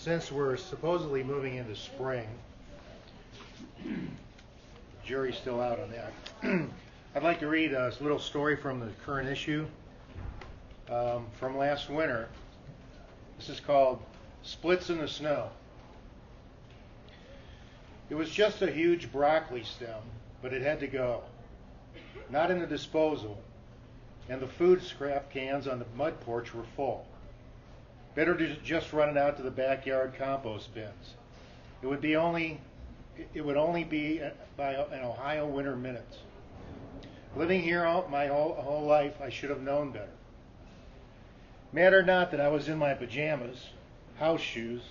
Since we're supposedly moving into spring, jury's still out on that. I'd like to read a little story from the current issue from last winter. This is called Splits in the Snow. It was just a huge broccoli stem, but it had to go. Not in the disposal, and the food scrap cans on the mud porch were full. Better to just run it out to the backyard compost bins. It would only be by an Ohio winter minutes. Living here my whole life, I should have known better. Matter not that I was in my pajamas, house shoes.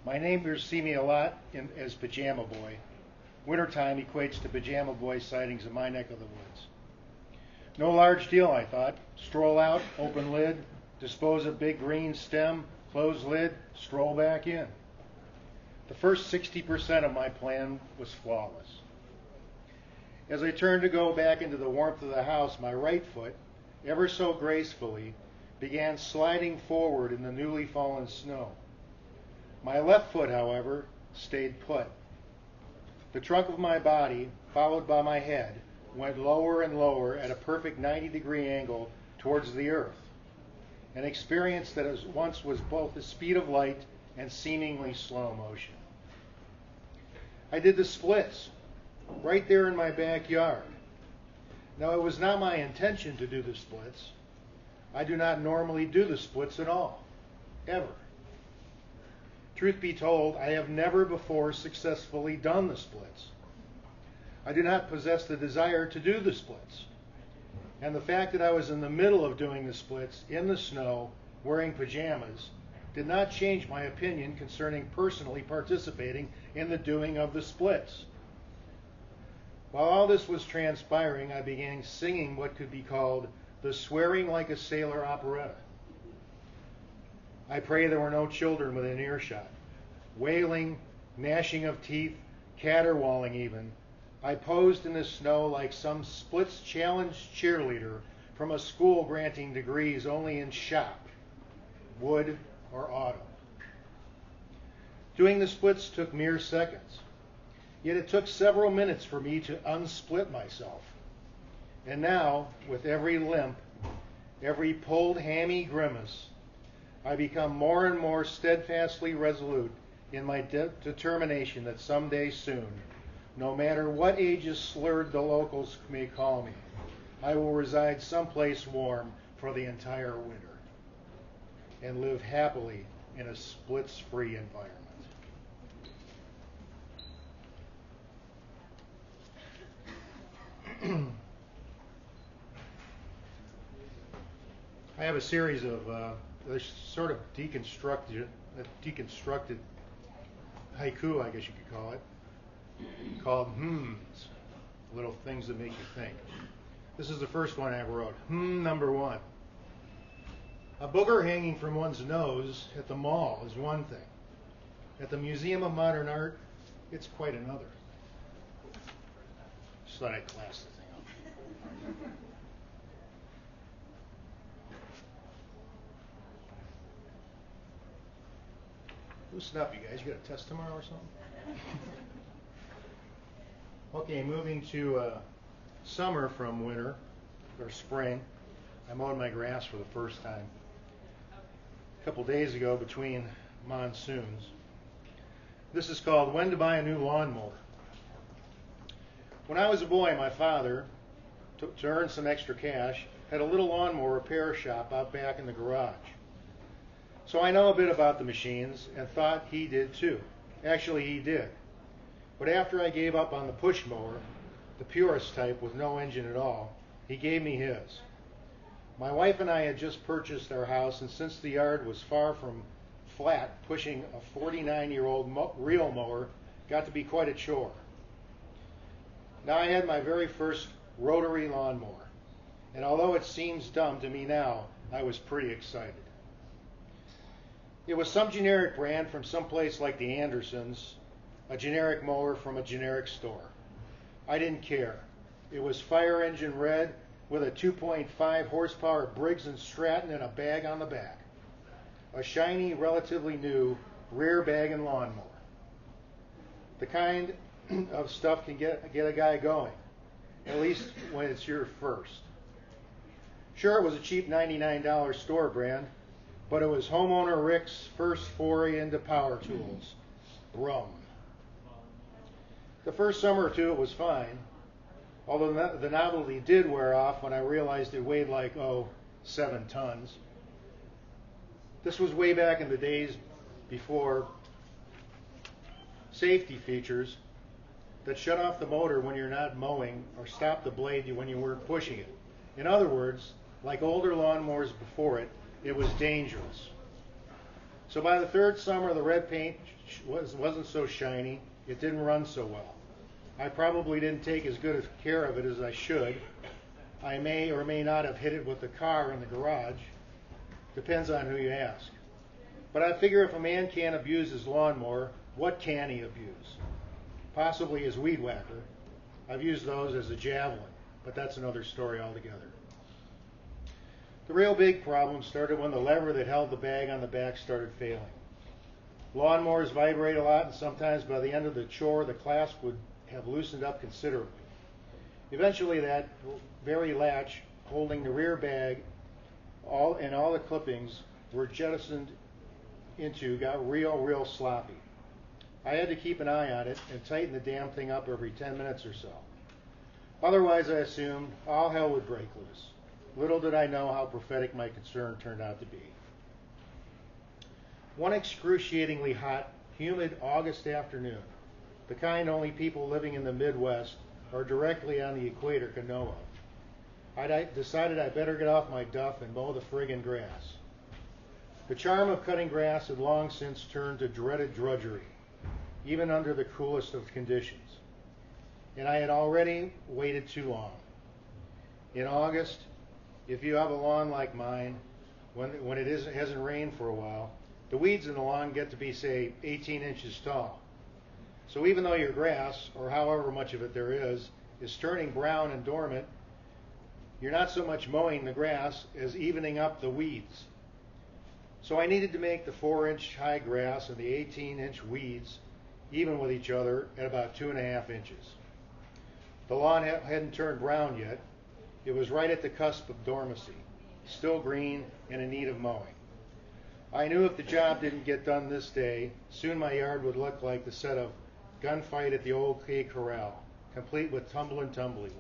My neighbors see me a lot as Pajama Boy. Wintertime equates to Pajama Boy sightings in my neck of the woods. No large deal, I thought. Stroll out, open lid, dispose of big green stem, close lid, stroll back in. The first 60% of my plan was flawless. As I turned to go back into the warmth of the house, my right foot, ever so gracefully, began sliding forward in the newly fallen snow. My left foot, however, stayed put. The trunk of my body, followed by my head, went lower and lower at a perfect 90-degree angle towards the earth, an experience that once was both the speed of light and seemingly slow motion. I did the splits, right there in my backyard. Now, it was not my intention to do the splits. I do not normally do the splits at all, ever. Truth be told, I have never before successfully done the splits. I do not possess the desire to do the splits. And the fact that I was in the middle of doing the splits in the snow, wearing pajamas, did not change my opinion concerning personally participating in the doing of the splits. While all this was transpiring, I began singing what could be called the Swearing Like a Sailor operetta. I pray there were no children within earshot. Wailing, gnashing of teeth, caterwauling even, I posed in the snow like some splits challenged cheerleader from a school granting degrees only in shop, wood, or auto. Doing the splits took mere seconds, yet it took several minutes for me to unsplit myself. And now, with every limp, every pulled hammy grimace, I become more and more steadfastly resolute in my determination that someday soon, no matter what ages slurred the locals may call me, I will reside someplace warm for the entire winter and live happily in a splits-free environment. I have a series of sort of deconstructed haiku, I guess you could call it, called hymns, little things that make you think. This is the first one I wrote. Number one. A booger hanging from one's nose at the mall is one thing. At the Museum of Modern Art, it's quite another. Just thought I'd class the thing up. Loosen up, you guys. You got a test tomorrow or something? Okay, moving to summer from winter, or spring. I mowed my grass for the first time a couple days ago between monsoons. This is called When to Buy a New Lawnmower. When I was a boy, my father, to earn some extra cash, had a little lawnmower repair shop out back in the garage. So I know a bit about the machines and thought he did too. Actually, he did. But after I gave up on the push mower, the purest type with no engine at all, he gave me his. My wife and I had just purchased our house, and since the yard was far from flat, pushing a 49-year-old reel mower got to be quite a chore. Now I had my very first rotary lawnmower, and although it seems dumb to me now, I was pretty excited. It was some generic brand from someplace like the Andersons, a generic mower from a generic store. I didn't care. It was fire engine red with a 2.5 horsepower Briggs & Stratton and a bag on the back. A shiny, relatively new rear bagging lawnmower. The kind of stuff can get a guy going, at least when it's your first. Sure, it was a cheap $99 store brand, but it was homeowner Rick's first foray into power tools. Brum. The first summer or two it was fine, although the novelty did wear off when I realized it weighed like, 7 tons. This was way back in the days before safety features that shut off the motor when you're not mowing or stop the blade when you weren't pushing it. In other words, like older lawnmowers before it, it was dangerous. So by the third summer, the red paint wasn't so shiny. It didn't run so well. I probably didn't take as good care of it as I should. I may or may not have hit it with the car in the garage. Depends on who you ask. But I figure if a man can't abuse his lawnmower, what can he abuse? Possibly his weed whacker. I've used those as a javelin, but that's another story altogether. The real big problem started when the lever that held the bag on the back started failing. Lawnmowers vibrate a lot, and sometimes by the end of the chore, the clasp would have loosened up considerably. Eventually, that very latch holding the rear bag all the clippings were jettisoned into got real sloppy. I had to keep an eye on it and tighten the damn thing up every 10 minutes or so. Otherwise, I assumed all hell would break loose. Little did I know how prophetic my concern turned out to be. One excruciatingly hot, humid August afternoon, the kind only people living in the Midwest or directly on the equator can know of, I decided I better get off my duff and mow the friggin' grass. The charm of cutting grass had long since turned to dreaded drudgery, even under the coolest of conditions. And I had already waited too long. In August, if you have a lawn like mine, when it hasn't rained for a while, the weeds in the lawn get to be, say, 18 inches tall. So even though your grass, or however much of it there is turning brown and dormant, you're not so much mowing the grass as evening up the weeds. So I needed to make the 4-inch high grass and the 18-inch weeds even with each other at about 2.5 inches. The lawn hadn't turned brown yet. It was right at the cusp of dormancy, still green and in need of mowing. I knew if the job didn't get done this day, soon my yard would look like the set of Gunfight at the Old K Corral, complete with tumbleweeds.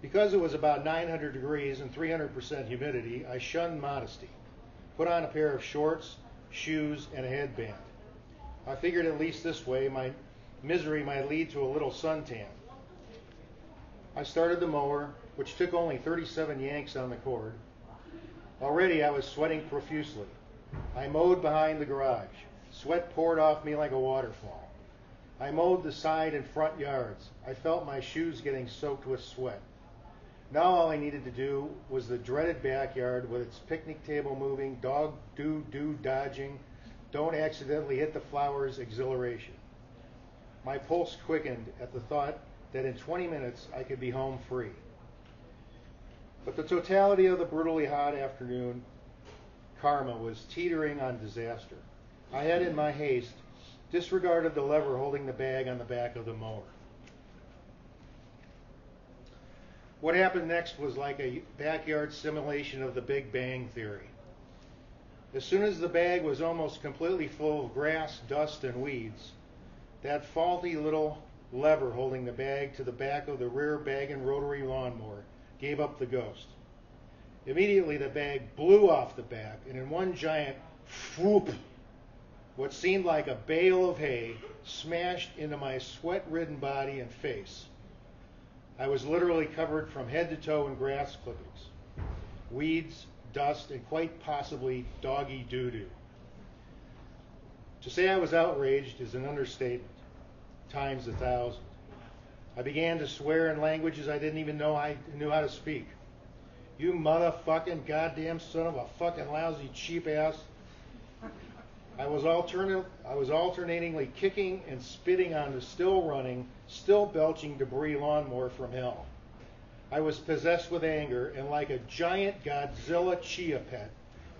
Because it was about 900 degrees and 300% humidity, I shunned modesty, put on a pair of shorts, shoes, and a headband. I figured at least this way my misery might lead to a little suntan. I started the mower, which took only 37 yanks on the cord. Already I was sweating profusely. I mowed behind the garage. Sweat poured off me like a waterfall. I mowed the side and front yards. I felt my shoes getting soaked with sweat. Now all I needed to do was the dreaded backyard with its picnic table moving, dog do dodging, don't accidentally hit the flowers exhilaration. My pulse quickened at the thought that in 20 minutes I could be home free. But the totality of the brutally hot afternoon karma was teetering on disaster. I had in my haste disregarded the lever holding the bag on the back of the mower. What happened next was like a backyard simulation of the Big Bang Theory. As soon as the bag was almost completely full of grass, dust, and weeds, that faulty little lever holding the bag to the back of the rear bag and rotary lawnmower gave up the ghost. Immediately the bag blew off the back, and in one giant whoop, what seemed like a bale of hay smashed into my sweat-ridden body and face. I was literally covered from head to toe in grass clippings, weeds, dust, and quite possibly doggy doo-doo. To say I was outraged is an understatement, times 1,000. I began to swear in languages I didn't even know I knew how to speak. You motherfucking goddamn son of a fucking lousy cheap ass. I was alternatingly kicking and spitting on the still running, still belching debris lawnmower from hell. I was possessed with anger, and like a giant Godzilla chia pet,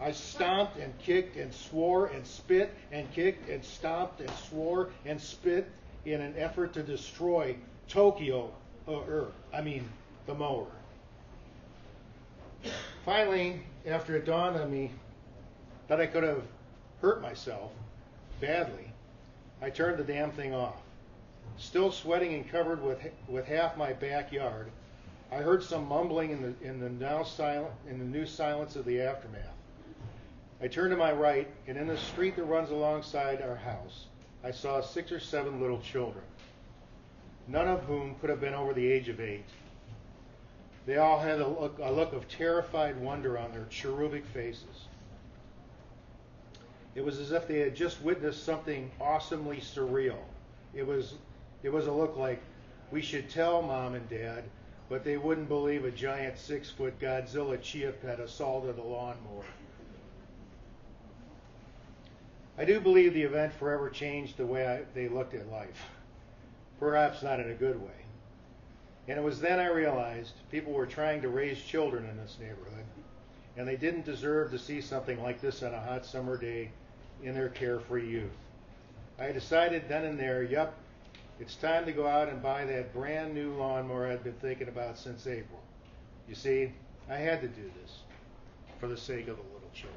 I stomped and kicked and swore and spit and kicked and stomped and swore and spit in an effort to destroy Tokyo, the mower. Finally, after it dawned on me that I could have hurt myself badly, I turned the damn thing off. Still sweating and covered with half my backyard, I heard some mumbling in the new silence of the aftermath. I turned to my right, and in the street that runs alongside our house, I saw 6 or 7 little children, none of whom could have been over the age of 8. They all had a look of terrified wonder on their cherubic faces. It was as if they had just witnessed something awesomely surreal. It was a look like, we should tell Mom and Dad, but they wouldn't believe a giant 6-foot Godzilla chia pet assaulted a lawnmower. I do believe the event forever changed the way they looked at life. Perhaps not in a good way. And it was then I realized people were trying to raise children in this neighborhood, and they didn't deserve to see something like this on a hot summer day in their carefree youth. I decided then and there, it's time to go out and buy that brand new lawnmower I'd been thinking about since April. You see, I had to do this for the sake of the little children.